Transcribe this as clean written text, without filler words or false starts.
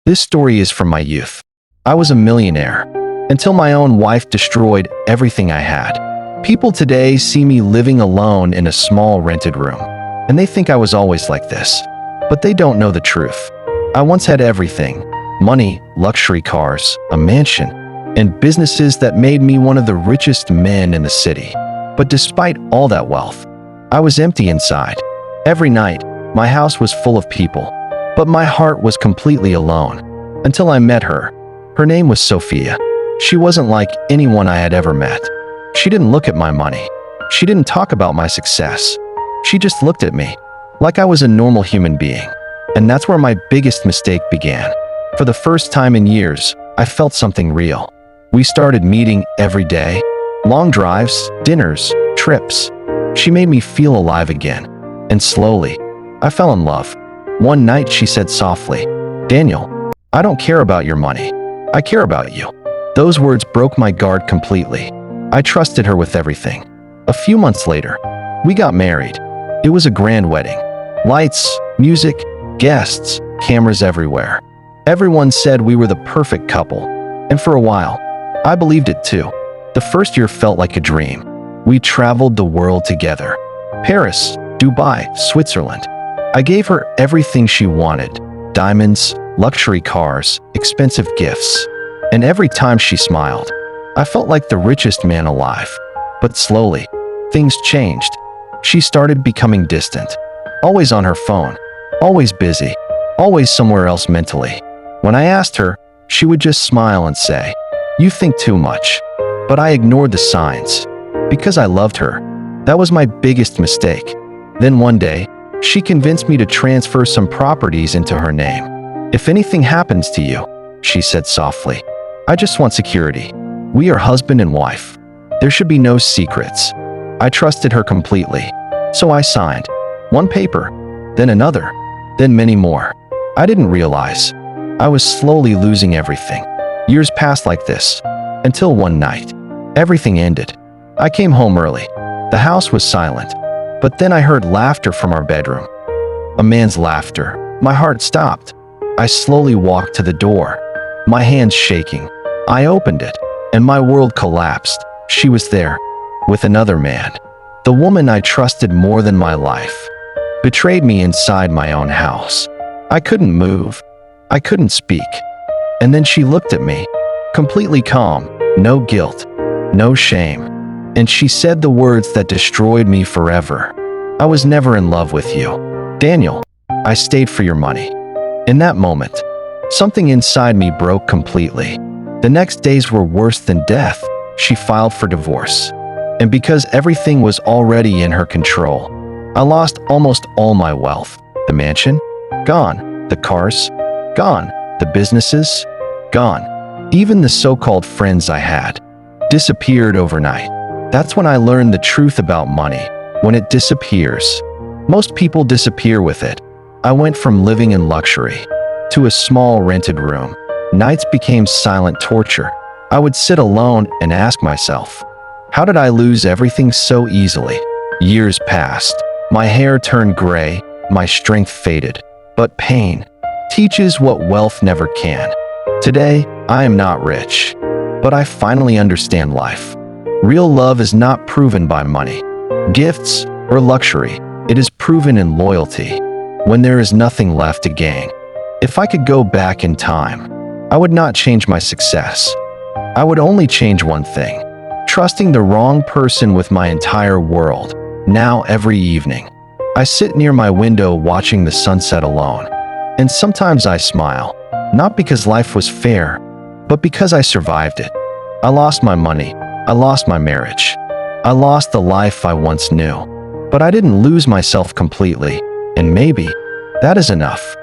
This story is from my youth. I was a millionaire until my own wife destroyed everything I had. People today see me living alone in a small rented room, and they think I was always like this. But they don't know the truth. I once had everything: money, luxury cars, a mansion, and businesses that made me one of the richest men in the city. But despite all that wealth, I was empty inside. Every night, my house was full of people, but my heart was completely alone. Until I met her. Her name was Sophia. She wasn't like anyone I had ever met. She didn't look at my money. She didn't talk about my success. She just looked at me like I was a normal human being. And that's where my biggest mistake began. For the first time in years, I felt something real. We started meeting every day. Long drives, dinners, trips. She made me feel alive again. And slowly, I fell in love. One night she said softly, "Daniel, I don't care about your money. I care about you." Those words broke my guard completely. I trusted her with everything. A few months later, we got married. It was a grand wedding. Lights, music, guests, cameras everywhere. Everyone said we were the perfect couple. And for a while, I believed it too. The first year felt like a dream. We traveled the world together. Paris, Dubai, Switzerland. I gave her everything she wanted: diamonds, luxury cars, expensive gifts. And every time she smiled, I felt like the richest man alive. But slowly, things changed. She started becoming distant, always on her phone, always busy, always somewhere else mentally. When I asked her, she would just smile and say, "You think too much." But I ignored the signs because I loved her. That was my biggest mistake. Then one day, she convinced me to transfer some properties into her name. "If anything happens to you," she said softly, "I just want security. We are husband and wife. There should be no secrets." I trusted her completely. So I signed one paper, then another, then many more. I didn't realize I was slowly losing everything. Years passed like this, until one night, everything ended. I came home early. The house was silent, but then I heard laughter from our bedroom. A man's laughter. My heart stopped. I slowly walked to the door, my hands shaking. I opened it, and my world collapsed. She was there, with another man. The woman I trusted more than my life betrayed me inside my own house. I couldn't move. I couldn't speak. And then she looked at me, completely calm, no guilt, no shame. And she said the words that destroyed me forever. "I was never in love with you, Daniel. I stayed for your money." In that moment, something inside me broke completely. The next days were worse than death. She filed for divorce. And because everything was already in her control, I lost almost all my wealth. The mansion? Gone. The cars? Gone. The businesses? Gone. Even the so-called friends I had disappeared overnight. That's when I learned the truth about money. When it disappears, most people disappear with it. I went from living in luxury to a small rented room. Nights became silent torture. I would sit alone and ask myself, how did I lose everything so easily? Years passed. My hair turned gray, my strength faded. But pain teaches what wealth never can. Today, I am not rich, but I finally understand life. Real love is not proven by money, gifts, or luxury. It is proven in loyalty, when there is nothing left to gain. If I could go back in time, I would not change my success. I would only change one thing: trusting the wrong person with my entire world. Now every evening, I sit near my window watching the sunset alone. And sometimes I smile, not because life was fair, but because I survived it. I lost my money. I lost my marriage. I lost the life I once knew. But I didn't lose myself completely. And maybe that is enough.